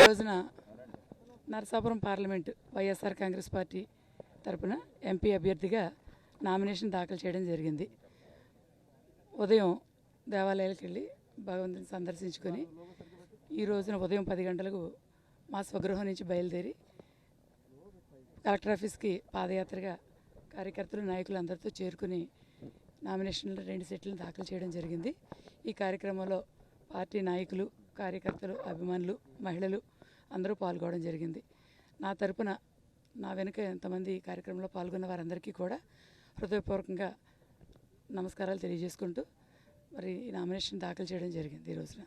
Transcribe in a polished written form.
రోజున Narasapuram parliament YSR Congress party తరపున MP అభ్యర్థిగా నామినేషన్ దాఖలు చేయడం జరిగింది. ఉదయం దేవాలయాలకు వెళ్ళి భగవంతుని సందర్శించుకొని ఈ రోజున ఉదయం 10 గంటలకు మా స్వగృహం నుంచి బయలుదేరి కలెక్టర్ ఆఫీస్కి పాదయాత్రగా కార్యకర్తలు నాయకులు అందరితో చేరుకుని నామినేషన్లు 2 సెట్లను దాఖలు చేయడం జరిగింది. ఈ కార్యక్రమంలో పార్టీ నాయకులు, కార్యకర్తలు, అభిమానులు, మహిళలు అందరూ పాల్గొనడం జరిగింది. నా తరపున నా వెనుక ఎంతమంది ఈ కార్యక్రమంలో పాల్గొన్న వారందరికీ కూడా హృదయపూర్వకంగా నమస్కారాలు తెలియజేసుకుంటూ మరి నామినేషన్ దాఖలు చేయడం జరిగింది ఈ రోజున.